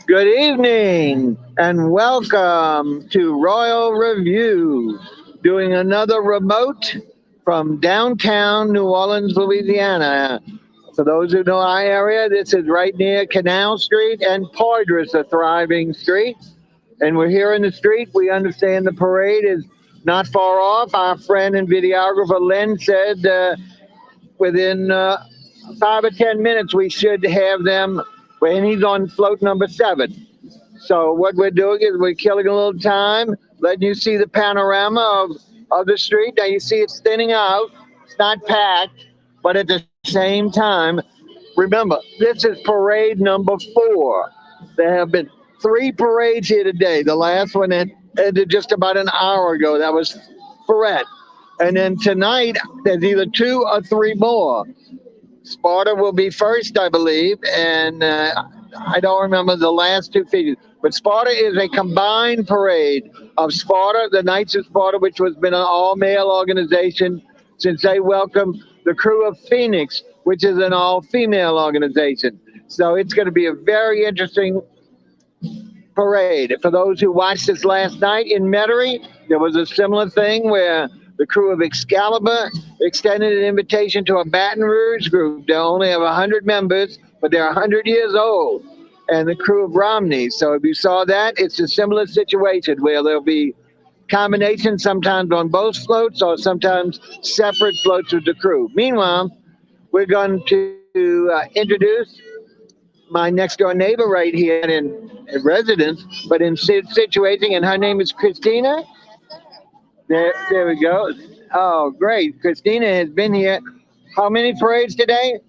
Good evening and welcome to Royal Review, doing another remote from downtown New Orleans, Louisiana. For those who know our area, this is right near Canal Street and Poydras, a thriving street. And we're here in the street. We understand the parade is not far off. Our friend and videographer Len said within 5 or 10 minutes we should have them, and he's on float number 7. So what we're doing is we're killing a little time, letting you see the panorama of the street. Now you see it's thinning out. It's not packed, but at the same time, remember, this is parade number 4. There have been 3 parades here today. The last one ended just about an hour ago. That was Ferret. And then tonight, there's either 2 or 3 more. Sparta will be first, I believe, and I don't remember the last 2 figures. But Sparta is a combined parade of Sparta, the Knights of Sparta, which has been an all-male organization since they welcomed the crew of Phoenix, which is an all-female organization. So it's going to be a very interesting parade. For those who watched this last night in Metairie, there was a similar thing where the crew of Excalibur extended an invitation to a Baton Rouge group. They only have 100 members, but they're 100 years old, and the crew of Romney. So if you saw that, it's a similar situation where there'll be combinations sometimes on both floats or sometimes separate floats with the crew. Meanwhile, we're going to introduce my next door neighbor right here in residence, but in situating, and her name is Christina. There we go. Oh, great. Christina has been here. How many parades today?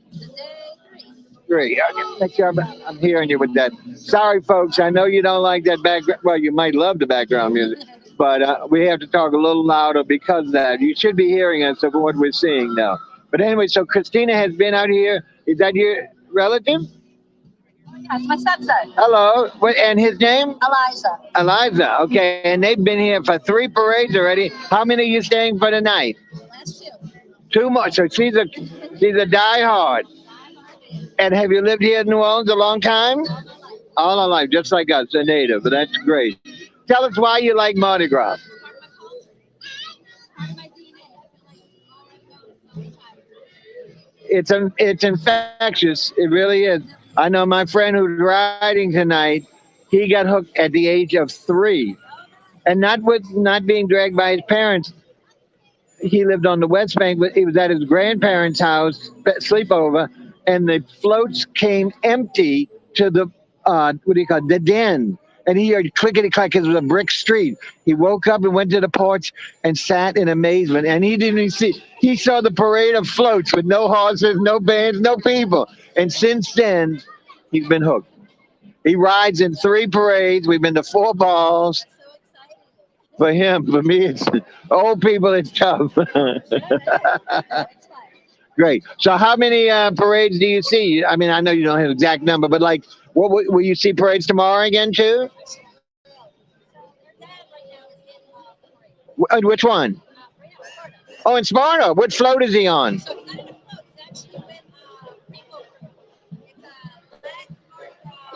3. Okay. Make sure I'm hearing you with that. Sorry, folks. I know you don't like that background. Well, you might love the background music, but we have to talk a little louder because of that. You should be hearing us of what we're seeing now. But anyway, so Christina has been out here. Is that your relative? That's my stepson. Hello. And his name? Eliza. Eliza. Okay. And they've been here for 3 parades already. How many are you staying for tonight? Last 2. 2 more. So she's a diehard. And have you lived here in New Orleans a long time? All our life, just like us, a native. But that's great. Tell us why you like Mardi Gras. It's infectious. It really is. I know my friend who's riding tonight. He got hooked at the age of 3, and not being dragged by his parents. He lived on the West Bank, but he was at his grandparents' house sleepover, and the floats came empty to the the den. And he heard clickety clack. It was a brick street. He woke up and went to the porch and sat in amazement. And he didn't even see. He saw the parade of floats with no horses, no bands, no people. And since then, he's been hooked. He rides in 3 parades. We've been to 4 balls. For him, for me, it's old people. It's tough. Great. So, how many parades do you see? I mean, I know you don't have an exact number, but like, what will you see parades tomorrow again too? Which one? Oh, in Sparta. What float is he on?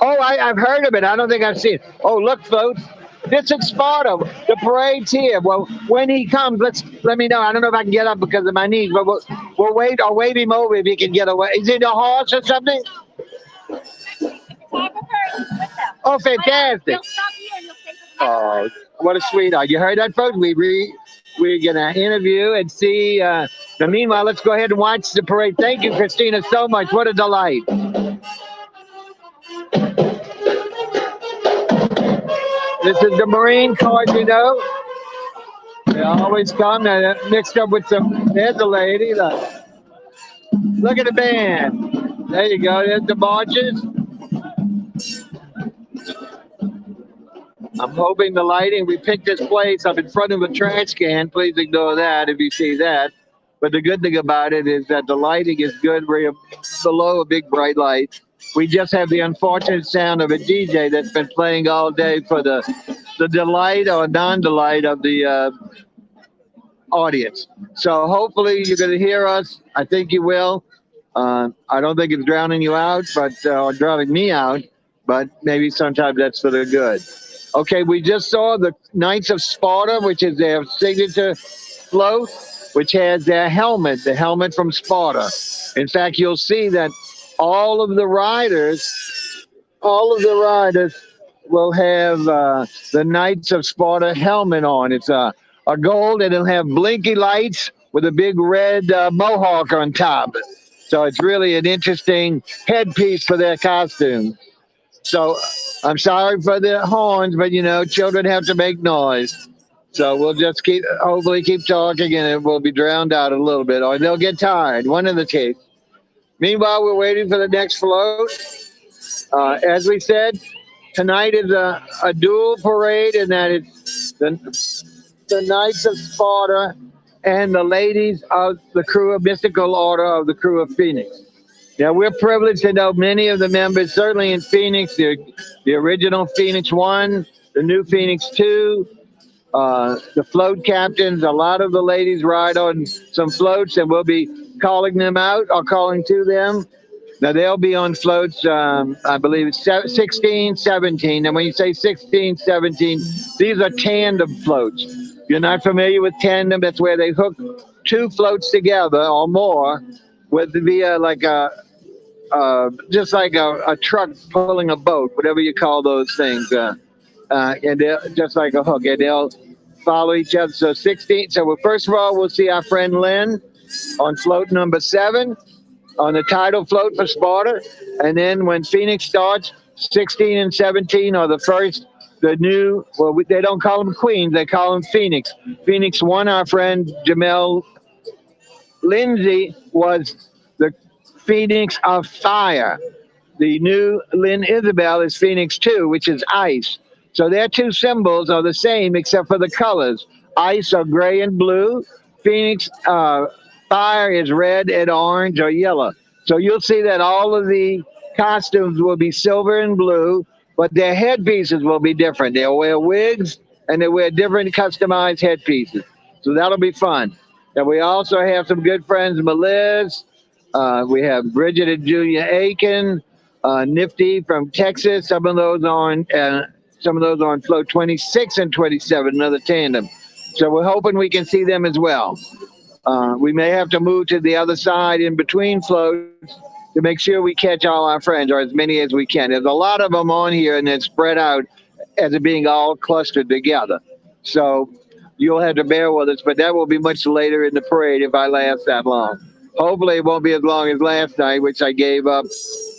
Oh, I've heard of it. I don't think I've seen it. Oh, look, folks. This is Sparta. The parade's here. Well, when he comes, let me know. I don't know if I can get up because of my knees, but we'll wait. I'll wave him over if he can get away. Is it a horse or something? Oh, fantastic. Oh, what a sweetheart. You heard that, folks? We're going to interview and see. But meanwhile, let's go ahead and watch the parade. Thank you, Christina, so much. What a delight. This is the Marine Corps, you know. They always come mixed up with some. There's the lady. Look at the band. There you go. There's the marches. I'm hoping the lighting. We picked this place up in front of a trash can. Please ignore that if you see that. But the good thing about it is that the lighting is good. We're below a big bright light. We just have the unfortunate sound of a DJ that's been playing all day for the delight or non-delight of the audience. So hopefully you're going to hear us. I think you will. I don't think it's drowning you out, but or drowning me out. but maybe sometimes that's for the good. Okay, we just saw the Knights of Sparta, which is their signature float, which has their helmet, the helmet from Sparta. In fact, you'll see that all of the riders, all of the riders will have the Knights of Sparta helmet on. It's a gold, and it'll have blinky lights with a big red mohawk on top. So it's really an interesting headpiece for their costume. So I'm sorry for the horns, but children have to make noise. So we'll just hopefully keep talking, and it will be drowned out a little bit, or they'll get tired. One of the two. Meanwhile, we're waiting for the next float. As we said, tonight is a dual parade, and that it's the Knights of Sparta and the ladies of the crew of Mystical Order of the crew of Phoenix. Yeah, we're privileged to know many of the members, certainly in Phoenix, the original Phoenix 1, the new Phoenix 2, the float captains. A lot of the ladies ride on some floats, and we'll be calling them out or calling to them. Now, they'll be on floats, I believe it's 16, 17. And when you say 16, 17, these are tandem floats. If you're not familiar with tandem, that's where they hook two floats together or more with via like just like a truck pulling a boat, whatever you call those things, and they'll just like a hook, and they'll follow each other. So 16. So first of all, we'll see our friend Lynn on float number 7 on the tidal float for Sparta, and then when Phoenix starts, 16 and 17 are the first. The new, well, they don't call them queens, they call them Phoenix. Phoenix 1, our friend Jamel Lindsay was the Phoenix of Fire. The new Lynn Isabel is Phoenix 2, which is ice. So their two symbols are the same except for the colors. Ice are gray and blue. Phoenix fire is red and orange or yellow. So you'll see that all of the costumes will be silver and blue, but their headpieces will be different. They'll wear wigs and they wear different customized headpieces. So that'll be fun. And we also have some good friends, Meliz. We have Bridget and Julia Aiken, Nifty from Texas. Some of those on float 26 and 27, another tandem. So we're hoping we can see them as well. We may have to move to the other side in between floats to make sure we catch all our friends, or as many as we can. There's a lot of them on here, and it's spread out as it being all clustered together. So you'll have to bear with us, but that will be much later in the parade if I last that long. Hopefully it won't be as long as last night, which I gave up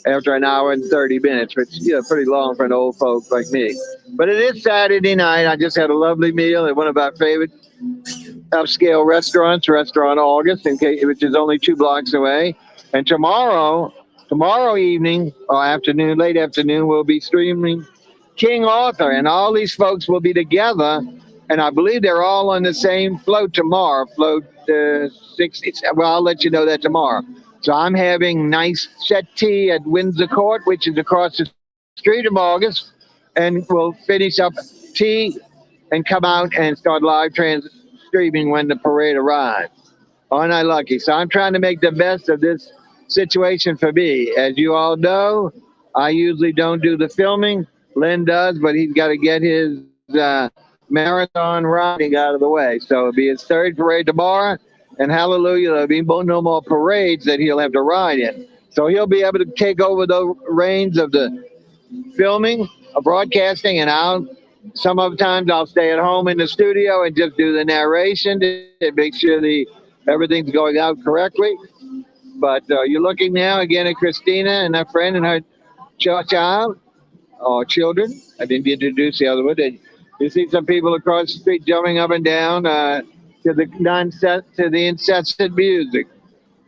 after an hour and 30 minutes, which is pretty long for an old folk like me. But it is Saturday night. I just had a lovely meal at one of our favorite upscale restaurants, Restaurant August, which is only 2 blocks away. And tomorrow evening or afternoon, late afternoon, we'll be streaming King Arthur, and all these folks will be together. And I believe they're all on the same float tomorrow, float 60. Well, I'll let you know that tomorrow. So I'm having nice set tea at Windsor Court, which is across the street of August, and we'll finish up tea and come out and start live streaming when the parade arrives. Aren't I lucky? So I'm trying to make the best of this situation for me. As you all know, I usually don't do the filming. Len does, but he's got to get his marathon riding out of the way. So it'll be his 3rd parade tomorrow, and hallelujah, there'll be no more parades that he'll have to ride in. So he'll be able to take over the reins of the filming, broadcasting, and sometimes I'll stay at home in the studio and just do the narration to make sure everything's going out correctly. But you're looking now again at Christina and her friend and her child or children. I didn't introduce the other one. You see some people across the street jumping up and down to the incessant music.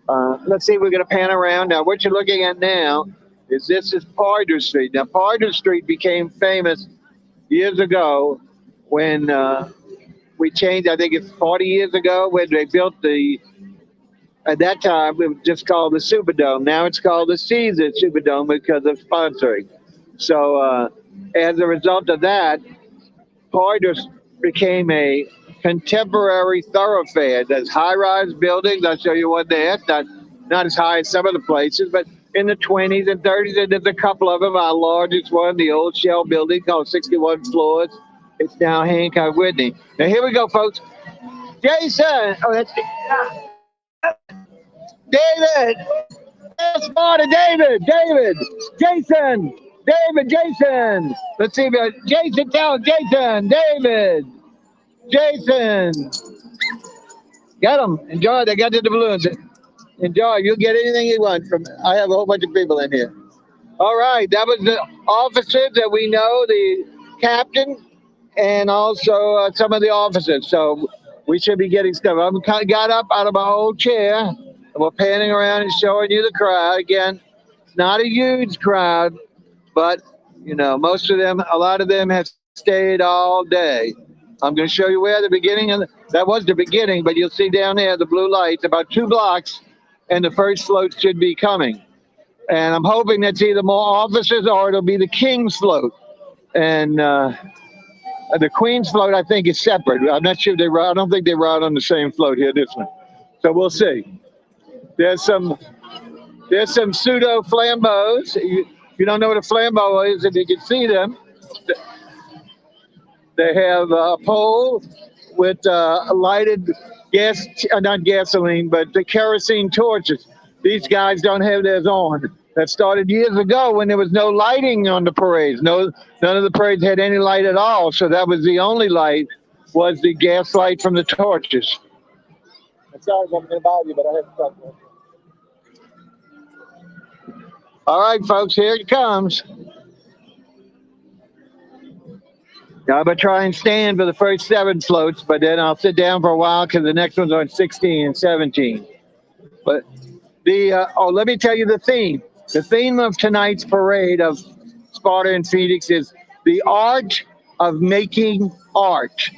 Let's see, we're going to pan around. Now, what you're looking at now this is Parder Street. Now, Parder Street became famous years ago when we changed, I think it's 40 years ago, when they built at that time, it was just called the Superdome. Now it's called the Caesar Superdome because of sponsoring. So as a result of that, Parder became a contemporary thoroughfare. There's high-rise buildings. I'll show you one there. It's not as high as some of the places, but in the 20s and 30s, and there's a couple of them. Our largest one, the old shell building called 61 floors. It's now Hancock Whitney. Now here we go, folks. Jason, oh, that's David. That's Sparta, David, Jason, Jason. Let's see, Jason, tell Jason, Jason. Got them. Enjoy. They got to the balloons. Enjoy. You'll get anything you want from. I have a whole bunch of people in here. All right, that was the officers that we know, the captain, and also some of the officers. So we should be getting stuff. I got up out of my old chair, and we're panning around and showing you the crowd. Again, it's not a huge crowd, but, you know, most of them, a lot of them have stayed all day. I'm going to show you where the beginning, and that was the beginning, but you'll see down there the blue lights, about 2 blocks, and the first float should be coming. And I'm hoping that's either more officers or it'll be the King's float. And the Queen's float, I think, is separate. I'm not sure they ride. I don't think they ride on the same float here, this one. So we'll see. There's some pseudo flambeaus. You don't know what a flambeau is, if you can see them. They have a pole with lighted gas, not gasoline, but the kerosene torches. These guys don't have theirs on. That started years ago when there was no lighting on the parades. None of the parades had any light at all. So that was the only light, was the gas light from the torches. I'm sorry if I'm going to bother you, but I have to stop. All right, folks, here it comes. Now, I'm going to try and stand for the first 7 floats, but then I'll sit down for a while because the next one's on 16 and 17. But let me tell you the theme. The theme of tonight's parade of Sparta and Phoenix is the art of making art.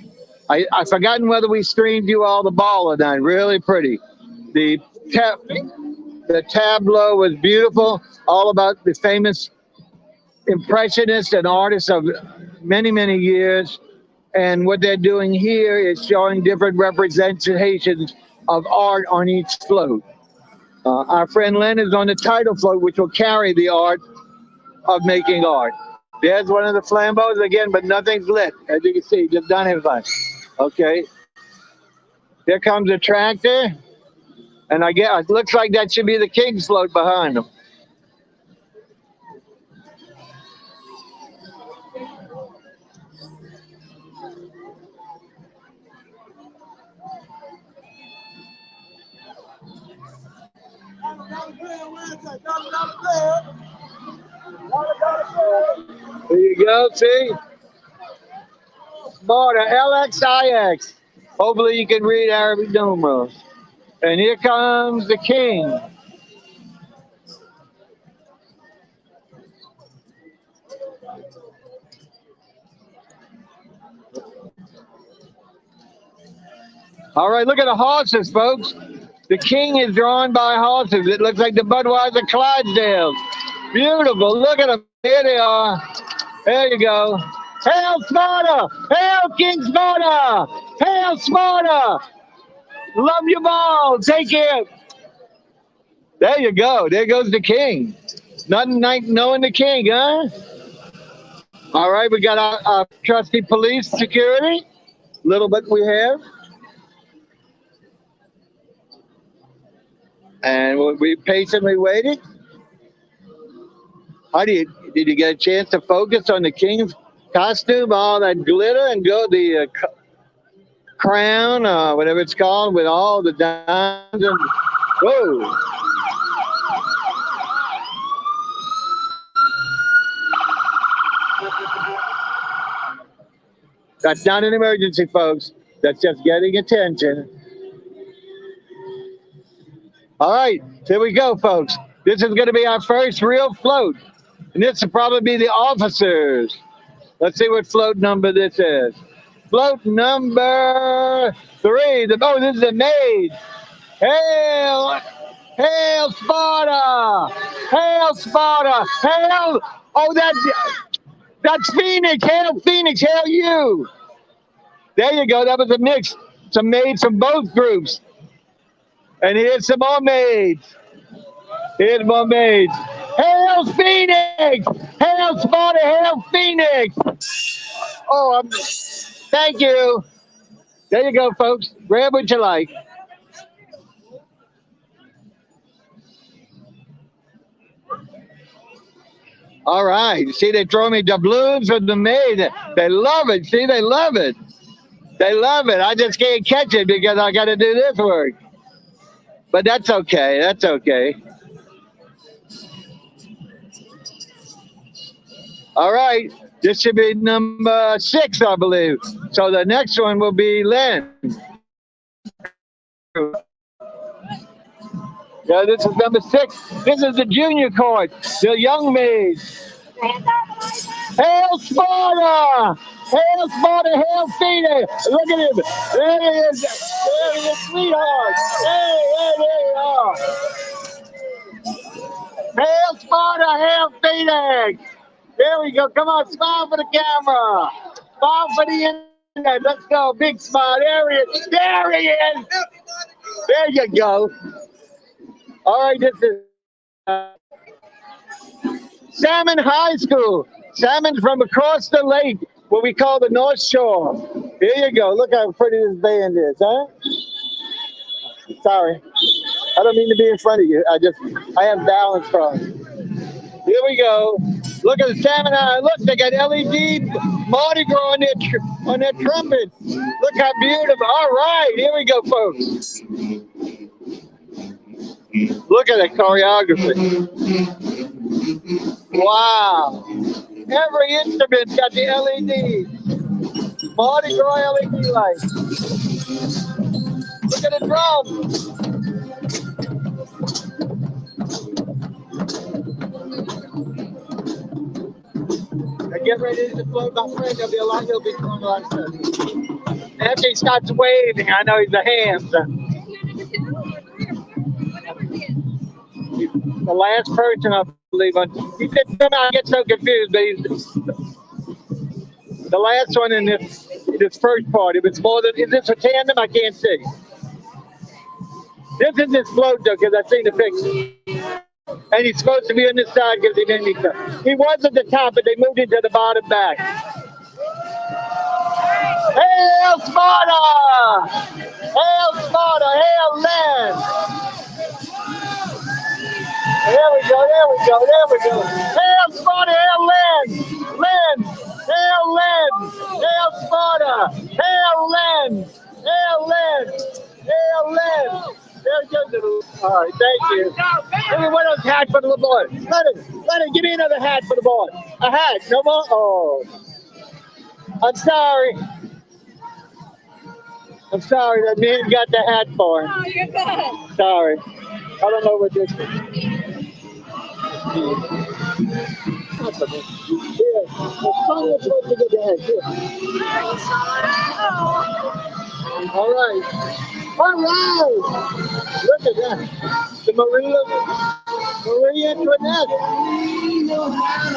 I've forgotten whether we streamed you all the ball or not. Really pretty. The tableau was beautiful, all about the famous impressionists and artists of many, many years. And what they're doing here is showing different representations of art on each float. Our friend Len is on the title float, which will carry the art of making art. There's one of the flambeaus again, but nothing's lit. As you can see, just done it fine. Okay. Here comes a tractor. And I guess it looks like that should be the King's float behind them. There you go, see? Sparta, LXIX. Hopefully you can read Arabic numerals. And here comes the King. All right, look at the horses, folks. The King is drawn by horses. It looks like the Budweiser Clydesdales. Beautiful. Look at them. Here they are. There you go. Hail Sparta! Hail King Sparta! Hail Sparta! Love you all. Take care. There you go. There goes the King. Nothing like knowing the King, huh? All right, we got our trusty police security. Little bit we have. And we patiently waited. Did you get a chance to focus on the King's costume, all that glitter, and go the crown, whatever it's called, with all the diamonds? And, whoa! That's not an emergency, folks. That's just getting attention. All right, here we go, folks. This is going to be our first real float. And this will probably be the officers. Let's see what float number this is. Float number 3. This is the maid. Hail! Hail Sparta! Hail Sparta! Hail! Oh, that's Phoenix. Hail Phoenix. Hail you. There you go. That was a mix. Some maids from both groups. And here's some more maids. Here's my maid. Hail Phoenix! Hail Sparta! Hail Phoenix! Oh, thank you. There you go, folks. Grab what you like. All right. See, they throw me doubloons with the maid. They love it. See, they love it. They love it. I just can't catch it because I got to do this work. But that's okay. That's okay. All right. This should be number 6, I believe. So the next one will be Len. Yeah, this is number 6. This is the junior court. The young maid. Hail Sparta! Hail Sparta! Hail Phoenix! Look at him! There he is! There he is, sweetheart! Hey, there you are! Hail Sparta! Hail Phoenix! There we go. Come on, smile for the camera. Smile for the internet. Let's go. Big smile. There he is. There he is. There you go. All right, this is Salmon High School. Salmon's from across the lake, what we call the North Shore. Here you go. Look how pretty this band is, huh? Sorry. I don't mean to be in front of you. I have balance problems. Here we go. Look at the Salmon High. Look, they got LED Mardi Gras on their trumpets. Look how beautiful. All right, here we go, folks. Look at the choreography. Wow. Every instrument's got the LED. Mardi Gras LED lights. Look at the drums. Now get ready to float, my friend. There'll be a lot. He'll be doing a lot of stuff. After he starts waving, I know he's a ham. So. The last person, I believe, he said somehow I get so confused, but he's the last one in this first part. If it's more than, is this a tandem? I can't see. This is his float though, because I've seen the picture. And he's supposed to be on this side because he didn't need to. He was at the top, but they moved him to the bottom back. Hail Sparta! Hail Sparta! Hail Land! There we go, there we go, there we go. Hail Sparta, hail Land! Land! Hail Land! Hail Sparta! Hail Land! Hail Land! Hail Land! There it goes. All right, thank you. Give me one of those hats for the little boy. Let him, give me another hat for the boy. A hat, no more? Oh. I'm sorry. I'm sorry, that man got the hat for him. Oh, you're good. Sorry. I don't know what this is. All right. All right. Look at that. The Maria Antoinette.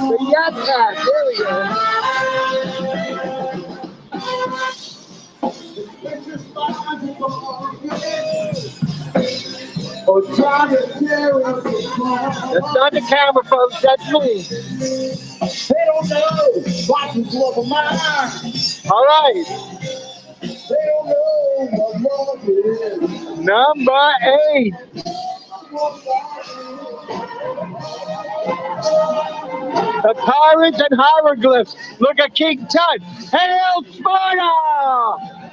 The yacht hat. There we go. That's not the camera, folks. That's me. They don't know. Watching for mine. All right. They don't know what love is. Number 8. The pirates and hieroglyphs. Look at King Tut. Hail Sparta!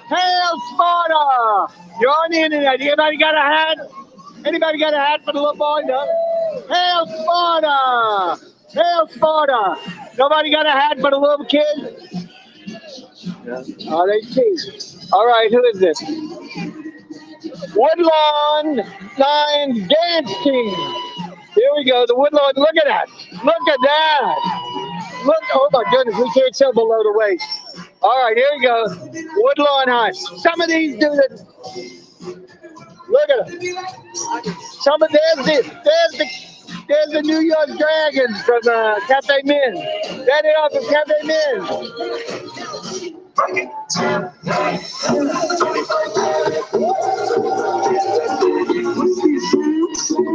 Hail Sparta! You're on the internet. Anybody got a hat? Anybody got a hat for the little boy? No? Hail Sparta! Hail Sparta! Nobody got a hat for the little kid? Oh, they cheat. All right, who is this? Woodlawn Lions Dance Team. Here we go, the Woodlawn. Look at that. Look at that. Look, oh my goodness, we can't show below the waist. All right, here we go. Woodlawn High. Some of these do this. Look at them. Some of there's the New York Dragons from Cafe Min. That is off of Cafe Min. Here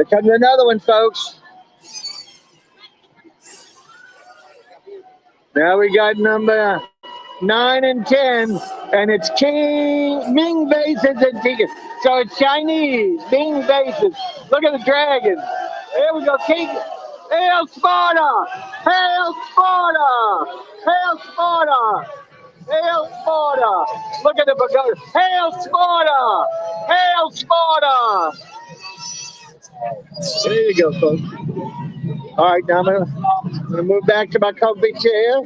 comes another one, folks. Now we got number 9 and 10, and it's Ming bases and tickets. So it's Chinese, Ming bases. Look at the dragons. There we go, King. Hail Sparta! Hail Sparta! Hail Sparta! Hail Sparta! Look at the pagoda. Hail Sparta! Hail Sparta! There you go, folks. All right, now I'm gonna move back to my comfy chair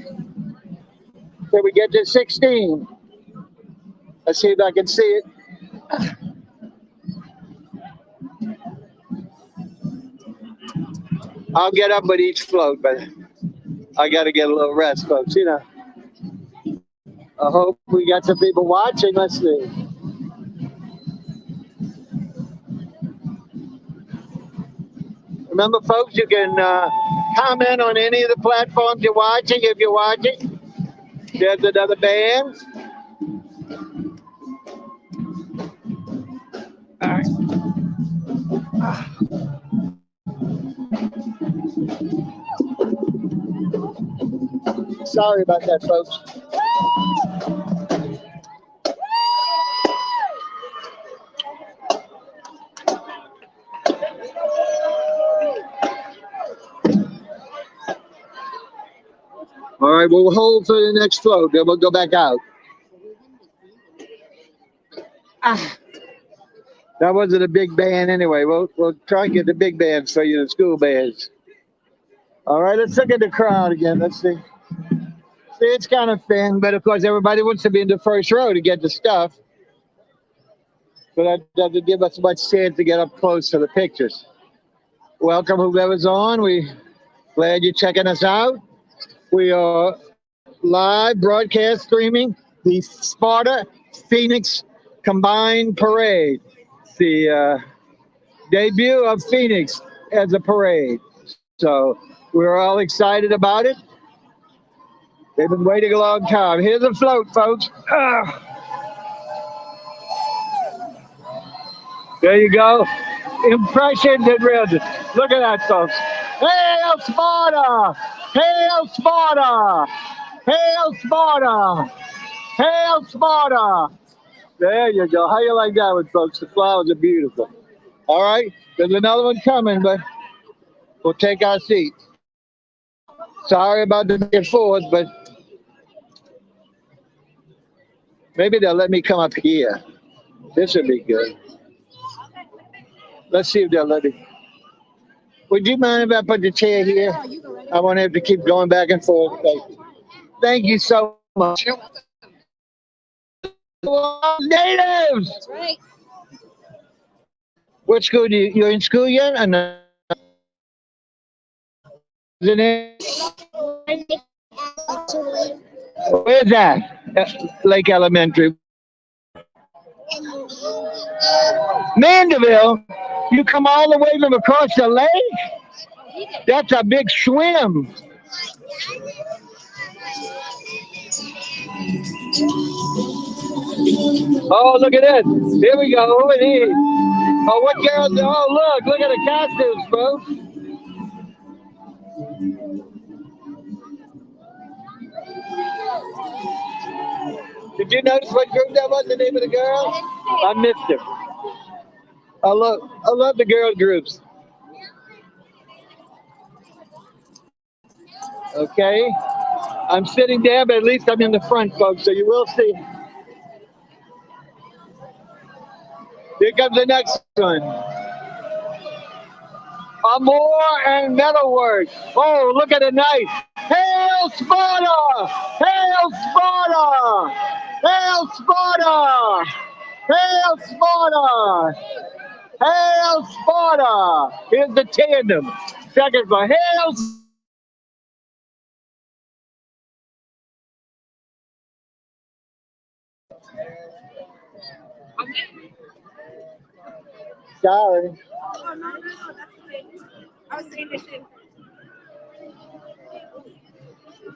till we get to 16. Let's see if I can see it. I'll get up with each float, but I got to get a little rest, folks. You know. I hope we got some people watching. Let's see. Remember, folks, you can comment on any of the platforms you're watching if you're watching. There's another band. All right. Sorry about that, folks. All right, we'll hold for the next float, then we'll go back out. That wasn't a big band anyway. We'll try and get the big bands for you, the school bands. All right, let's look at the crowd again. Let's see. See, it's kind of thin, but of course everybody wants to be in the first row to get the stuff. So that doesn't give us much chance to get up close to the pictures. Welcome, whoever's on. We're glad you're checking us out. We are live broadcast streaming the Sparta-Phoenix Combined Parade. The debut of Phoenix as a parade. So we're all excited about it. They've been waiting a long time. Here's a float, folks. There you go. Impressions and realness. Look at that, folks. Hail Sparta! Hail Sparta! Hail Sparta! Hail Sparta! There you go. How you like that one, folks? The flowers are beautiful. All right, there's another one coming, but we'll take our seat. Sorry about the back and forth, but maybe they'll let me come up here. This would be good. Let's see if they'll let me. Would you mind if I put the chair here? I won't have to keep going back and forth. Thank you so much. Natives! That's right. What school do you're in school yet? Or no? Isn't it? Where's that? Lake Elementary. Mandeville? You come all the way from across the lake? That's a big swim. Oh, look at this. Here we go. Over here. Oh, what girls? Oh, look at the costumes, folks. Did you notice what group that was? The name of the girl? I missed it. I love the girl groups. Okay. I'm sitting there, but at least I'm in the front, folks, so you will see. Here comes the next one. Amore and metalwork. Oh, look at the knife. Hail Sparta! Hail Sparta! Hail Sparta! Hail Sparta! Hail Sparta! Here's the tandem. Second one. Hail Sorry.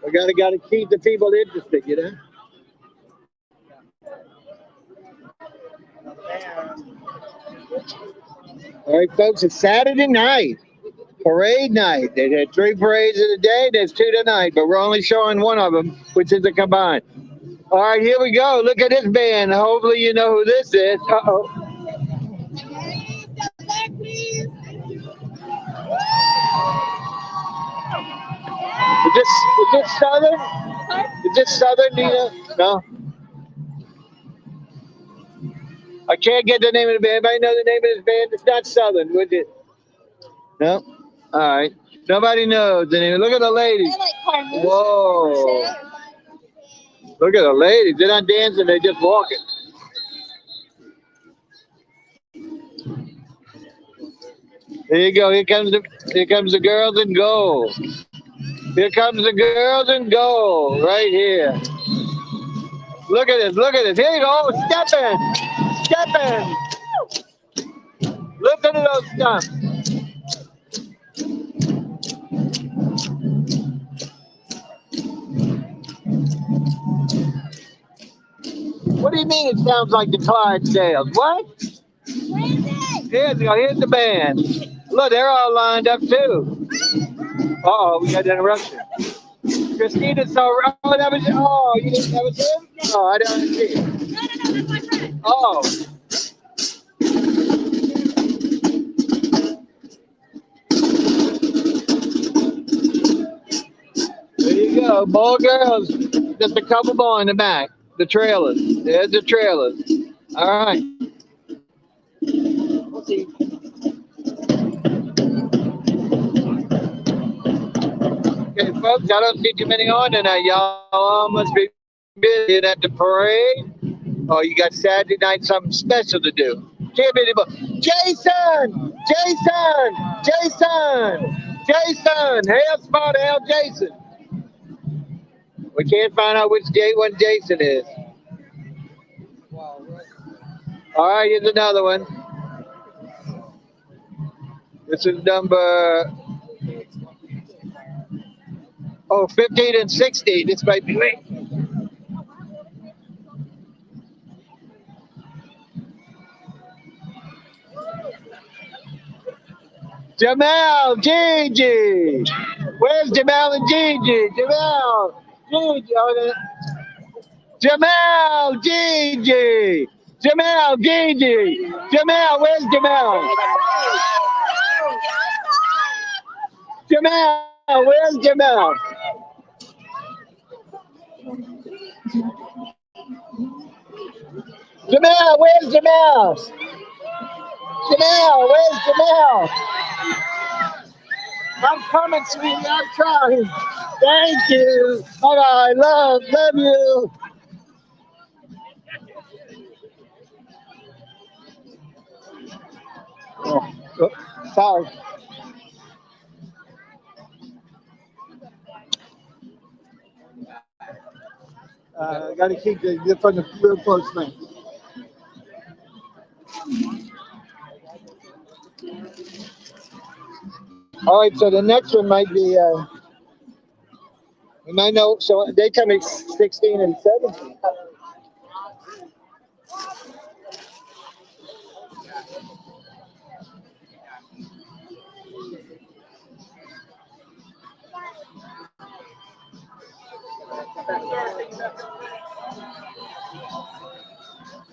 We gotta keep the people interested, you know. All right, folks, it's Saturday night, parade night. They had 3 parades in a day. There's 2 tonight, but we're only showing one of them, which is the combined. All right, here we go. Look at this band. Hopefully you know who this is. Uh-oh. Is this Southern? Is this Southern, Nina? No? I can't get the name of the band. Anybody know the name of this band? It's not Southern, would you? No? All right. Nobody knows the name. Look at the ladies. Whoa. Look at the ladies. They're not dancing. They're just walking. There you go. Here comes the girls in gold. Here comes the girls in gold right here. Look at this. Look at this. Here you go. Stepping. Stepping. Listen to those stunts. What do you mean it sounds like the Clydesdales? What? Here's the band. Look, they're all lined up too. Uh-oh, we got an interruption. Christina, oh, that was him? Oh, I don't see it. No, that's my friend. Oh. There you go, more girls. Just a couple more in the back. The trailers. There's the trailers. All right. We'll see. Okay, folks, I don't see too many on tonight. Y'all must be busy at the parade. Oh, you got Saturday night something special to do. Can't be anymore. Jason! Jason! Jason! Jason! Hail Sparta, hail Jason. We can't find out which one Jason is. All right, here's another one. This is number 15 and 16. This might be late. Jamal, Gigi. Where's Jamal and Gigi? Jamal, Gigi. Jamal, Gigi. Jamal, Gigi. Jamal, where's Jamal? Jamal, where's Jamal? Jamal, where's Jamal? Jamal, where's Jamal? I'm coming, sweetie. I'm trying. Thank you. Bye-bye. Love you. Oh, sorry. I got to keep the from the real close thing. All right, so the next one might be, we might know, so they tell me 16 and 17.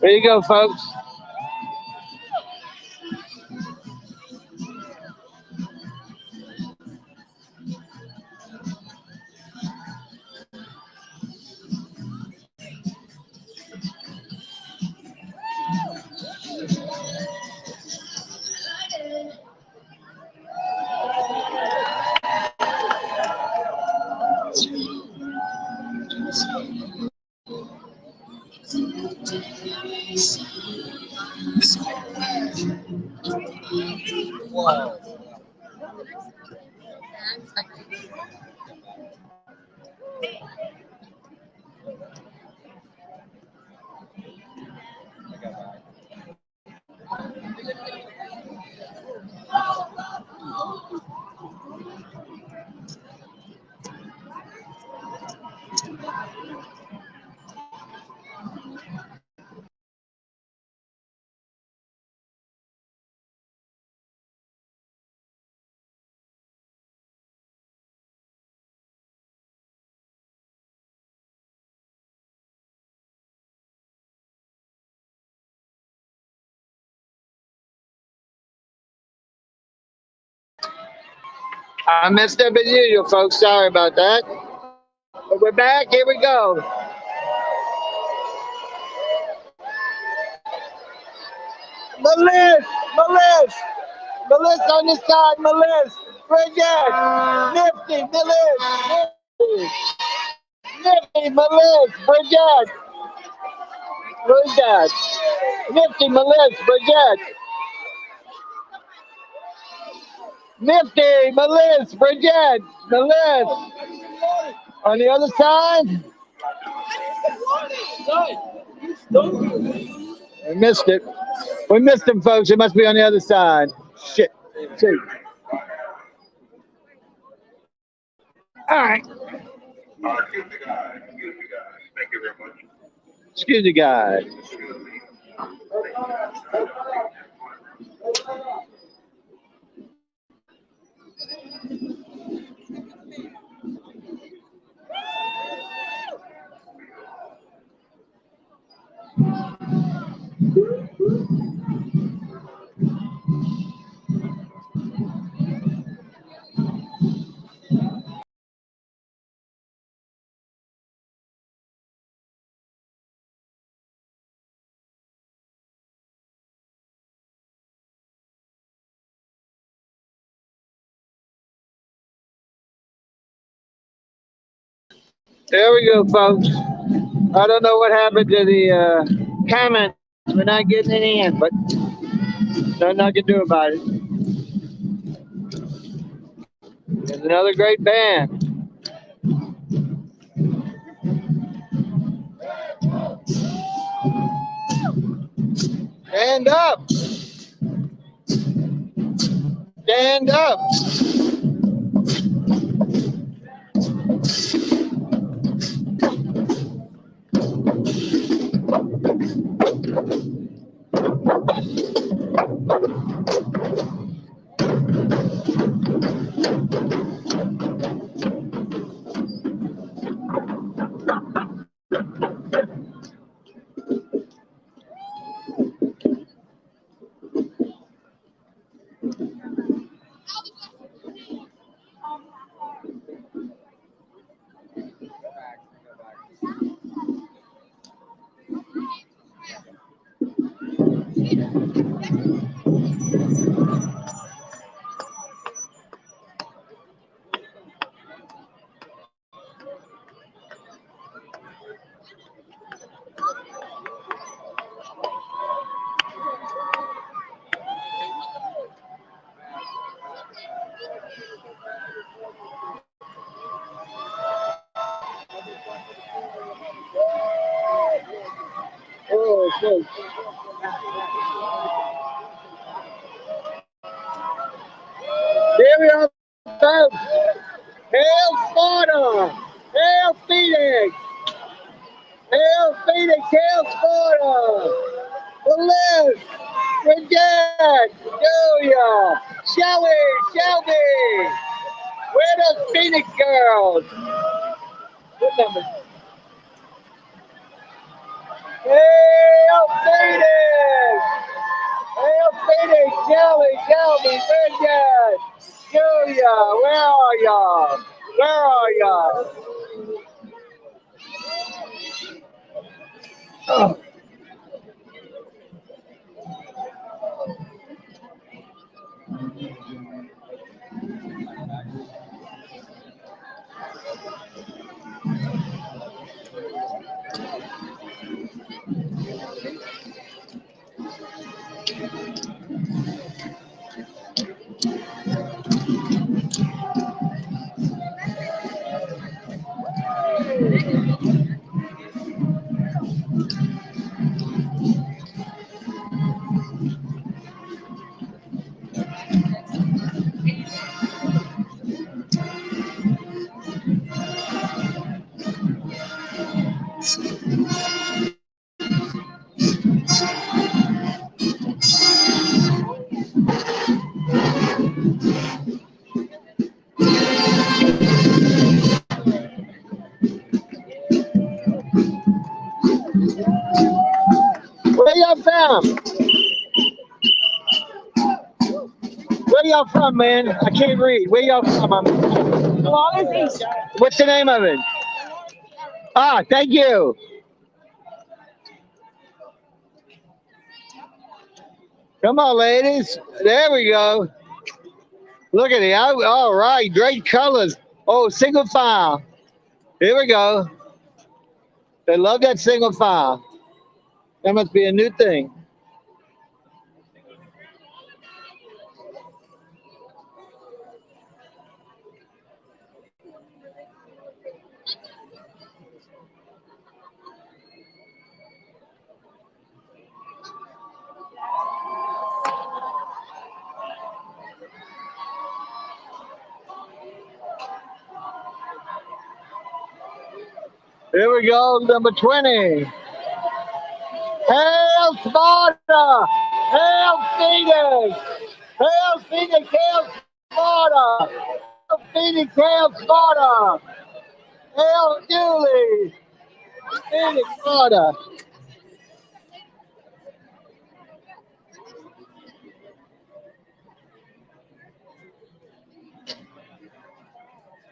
There you go, folks. Wow. I messed up as usual, folks. Sorry about that. But we're back. Here we go. Melissa on this side, Melissa. Bridget. Nifty, Melissa. Nifty, Melissa. Bridget. Who's that? Nifty, Melissa. Bridget. Nifty, Melissa. Bridget. Melissa. On the other side. We missed it. We missed him, folks. It must be on the other side. Shit. See. All right. Thank you very much. Excuse me, guys. There we go, folks. I don't know what happened to the comments. We're not getting any in, but nothing I can do about it. There's another great band. Stand up. Stand up. Oh, okay. Here we are, folks. Hail Sparta! Hail Phoenix! Hail Phoenix! Hail Sparta! Liz! Bridget! Julia! Shelby! Where those Phoenix girls? What number? Hail Phoenix! Hail Phoenix! Shelby! Bridget! Julia! Where are y'all? Where are y'all? Oh. Where y'all from? Where where y'all from, man? I can't read. Where y'all from? New Orleans East. What's the name of it? Ah, thank you. Come on, ladies. There we go. Look at it. All right. Great colors. Oh, single file. Here we go. They love that single file. That must be a new thing. Here we go, number 20. Hail Sparta! Hail Phoenix! Hail Phoenix! Hail Sparta! Hail Phoenix! Hail Sparta! Hail Julie! Phoenix, Sparta!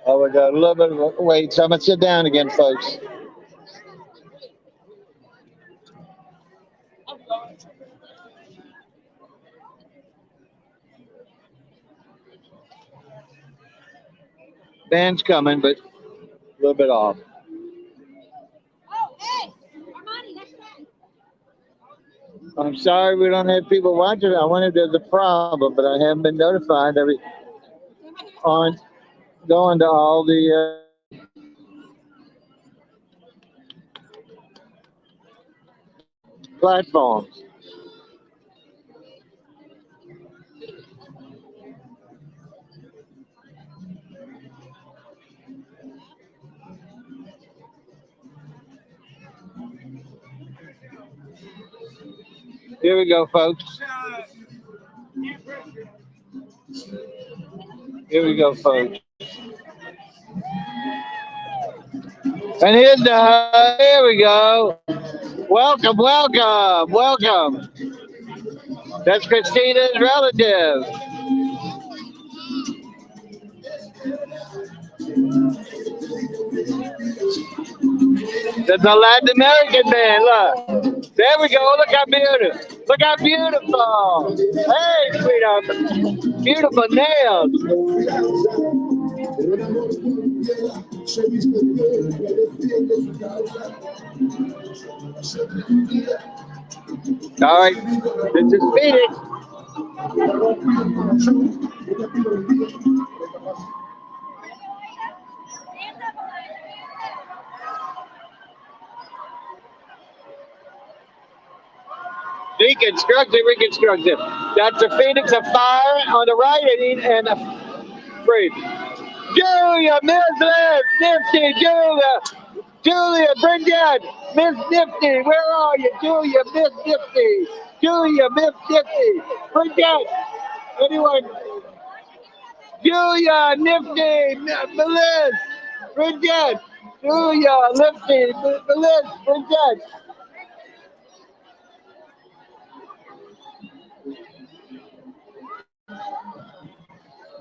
Oh, we got a little bit of wait, so I'm gonna sit down again, folks. Band's coming, but a little bit off. Oh, hey, Armani, next time. I'm sorry we don't have people watching. I wondered if there's a problem, but I haven't been notified. On going to all the platforms. Here we go, folks. Here we go, folks. And here's here we go. Welcome, welcome, welcome. That's Christina's relative. That's a Latin American band. Look. There we go. Look how beautiful. Look how beautiful. Hey, sweetheart. Beautiful nails. All right. This is Phoenix. Reconstructed. That's a Phoenix of fire on the right and a breathe. Julia, Miss Liz, Nifty, Julia, Bridget, Miss Nifty, where are you? Julia, Miss Nifty, Miss Nifty, Bridget, anyone? Julia, Nifty, Liz, Bridget, Julia, Nifty, Liz, Bridget.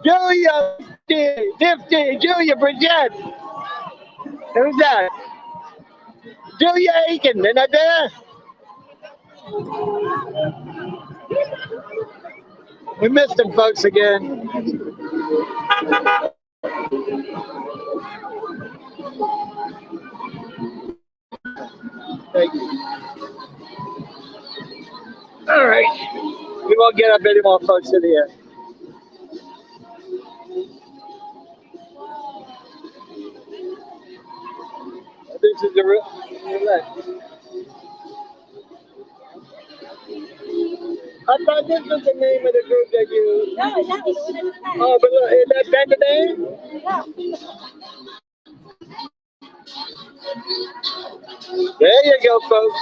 Julia, Nifty, Julia, Bridget. Who's that? Julia Aiken, isn't that there? We missed them folks again. Thank you. All right. We won't get up any more folks in here. This is the roulette. I thought this was the name of the group that you. No, it's not. It's the one that's Oh, but look, is that the name? Yeah. There you go, folks.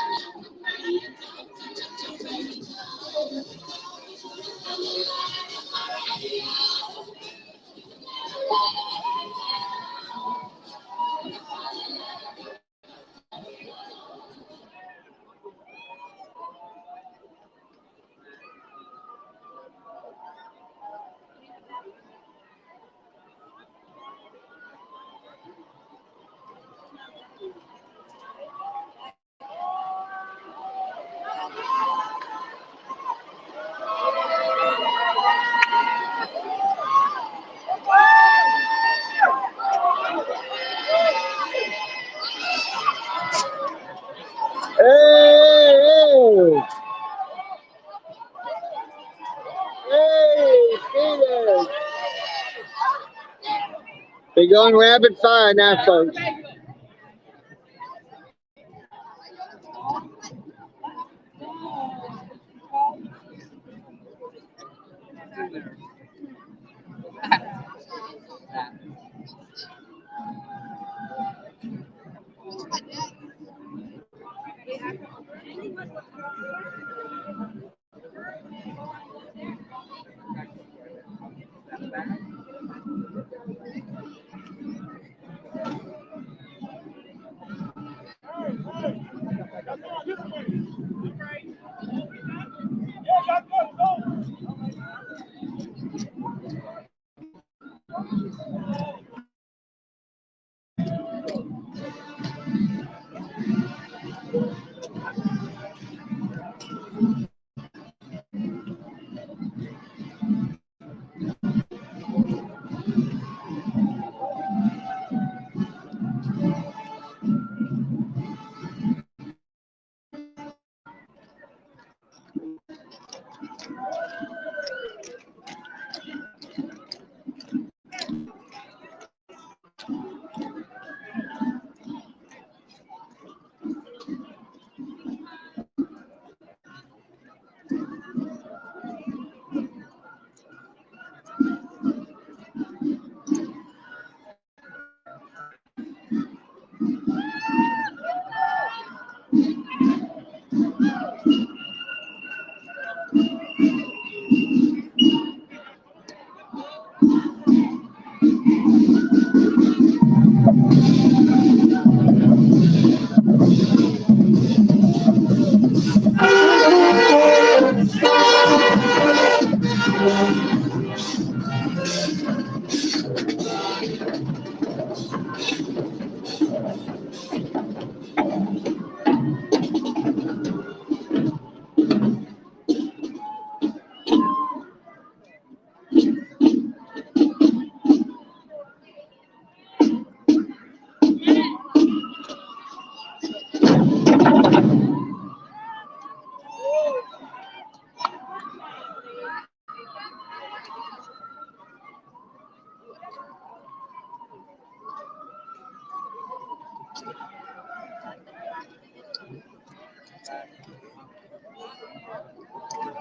We're going rapid fire now, folks.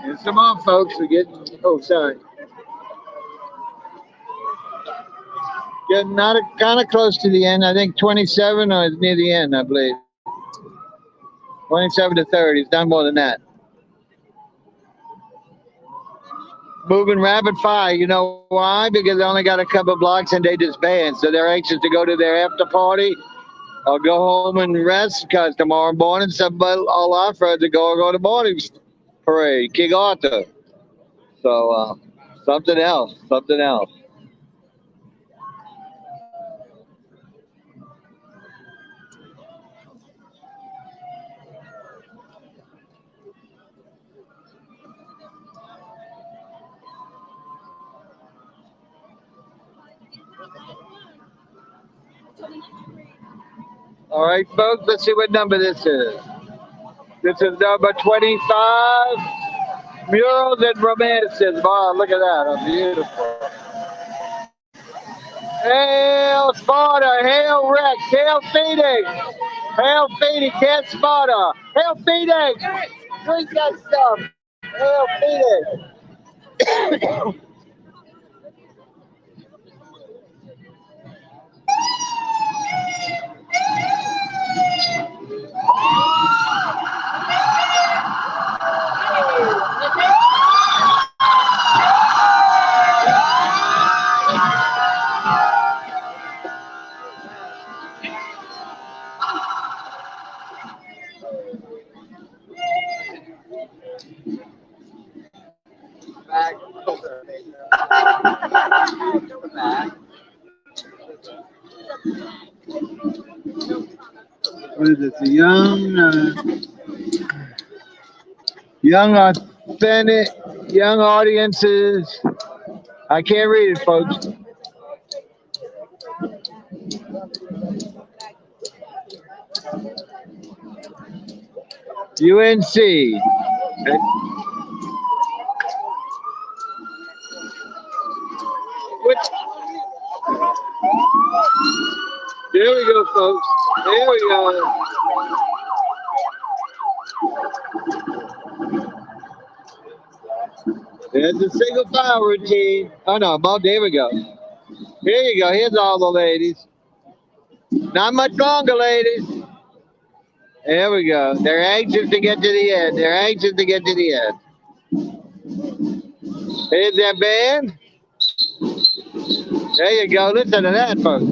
And come on, folks. We're getting, oh, sorry. Getting not kind of close to the end. I think 27 or near the end, I believe. 27 to 30. It's done more than that. Moving rapid fire. You know why? Because they only got a couple of blocks and they disband. So they're anxious to go to their after party or go home and rest because tomorrow morning somebody all our friends are go to morning parade, King Arthur. So something else, something else. All right, folks, let's see what number this is. This is number 25, Murals and Romances. Wow, look at that, oh, beautiful. Hail Sparta, hail Rex, hail Phoenix, hail Phoenix, hail Sparta, hail Phoenix, drink that stuff, hail Phoenix. What is this? A young, authentic, young audiences. I can't read it, folks. UNC. Which folks. There we go. There's a single file routine. Oh no, well, there we go. Here you go. Here's all the ladies. Not much longer, ladies. There we go. They're anxious to get to the end. They're anxious to get to the end. Here's that band. There you go. Listen to that, folks.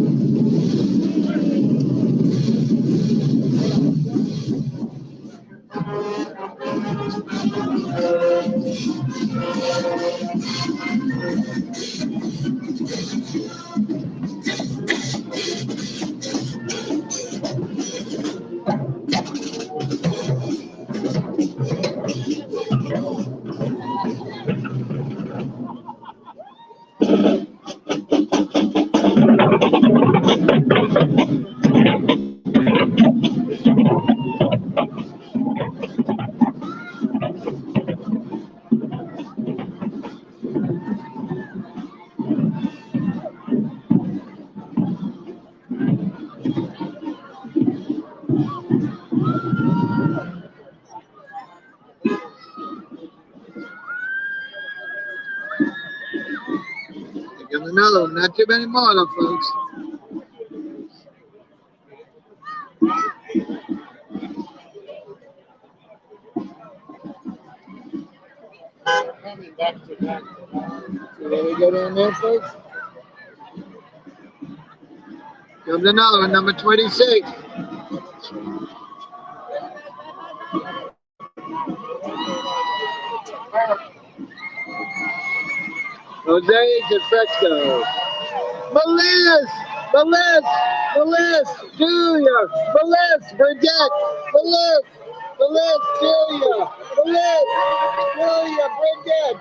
Here's another one. Not too many more, though, folks. So there we go down there, folks. Comes another one, number 26. Jose Fresco. Melissa, Julia, Bridget, Julia, Bridget,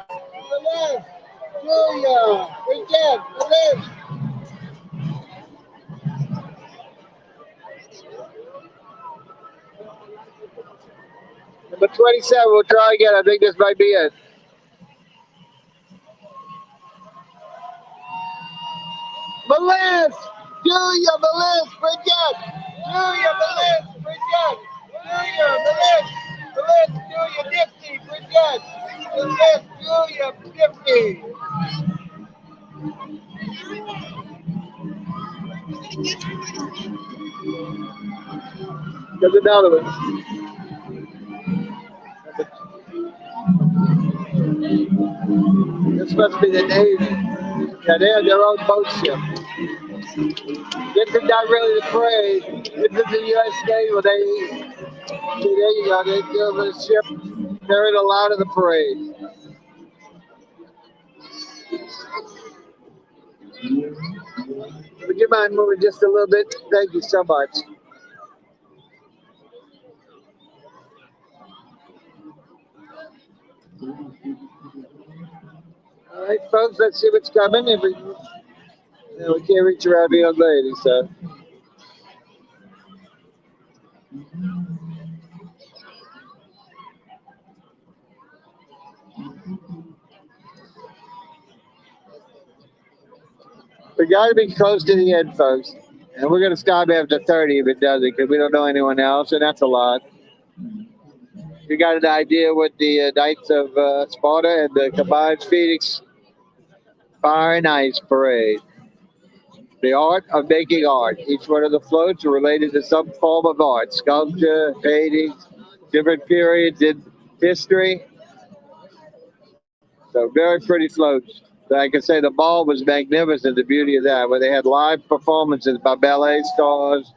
Number 27, we'll try again. I think this might be it. Julia, Bridget, Dipsy, Bridget, Julia, Dipsy. There's another one. This must be the Navy. Yeah, they have their own boat ship. This is not really the parade. This is the U.S. Navy. There you go. They do the ship. They're in a lot of the parade. Would you mind moving just a little bit? Thank you so much. All right, folks, let's see what's coming. We can't reach around the young lady, so. We got to be close to the end, folks. And we're going to stop after 30 if it doesn't, because we don't know anyone else, and that's a lot. You got an idea what the Knights of Sparta and the combined Phoenix Fire and Ice Parade. The art of making art. Each one of the floats are related to some form of art. Sculpture, painting, different periods in history. So very pretty floats. I can say the ball was magnificent, the beauty of that, where they had live performances by ballet stars,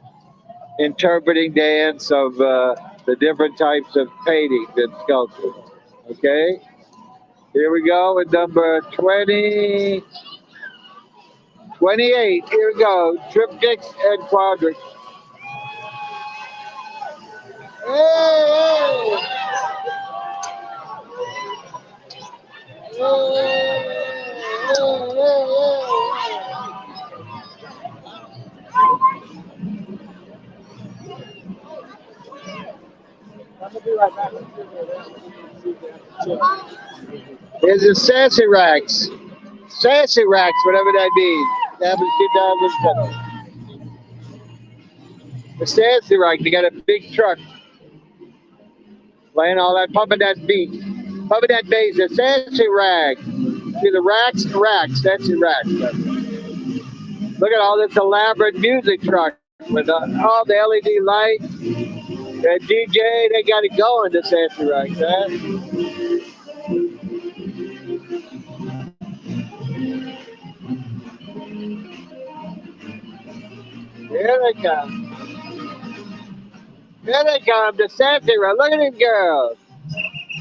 interpreting dance of the different types of paintings and sculpture. Okay, here we go with number 28. Here we go, triptychs and quadrics. Hey! There's the sassy racks, whatever that means. That was 2007. The sassy rag. They got a big truck playing all that, pumping that beat, pumping that bass. The sassy rag. See the racks, sassy racks. Look at all this elaborate music truck with all the LED lights. The DJ, they got it going, the sassy rag. Huh? Here they come. Here they come, the sassy rag. Look at these girls.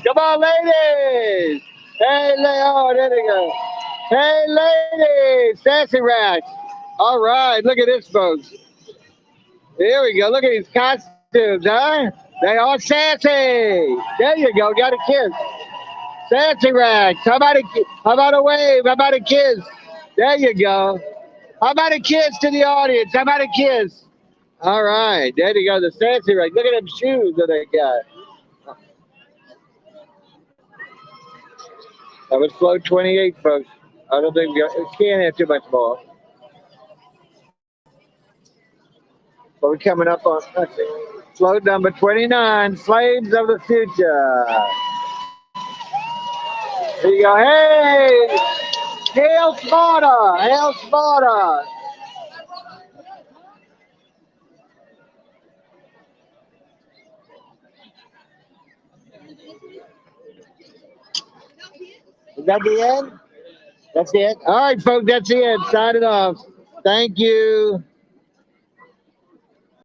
Come on, ladies. Hey, oh, there they go. Hey, ladies, sassy rats. All right, look at this, folks. Here we go. Look at these costumes, huh? They are sassy. There you go. Got a kiss. Sassy rats. How about a wave? How about a kiss? There you go. How about a kiss to the audience? How about a kiss? All right, there you go. The sassy rats. Look at them shoes that they got. That was float 28, folks. I don't think we can't have too much more. But we're coming up on, let's see, float number 29, Slaves of the Future. Here you go. Hey! Hail Sparta! Hail Sparta! Is that the end? That's it? All right, folks, that's the end. Sign it off. Thank you.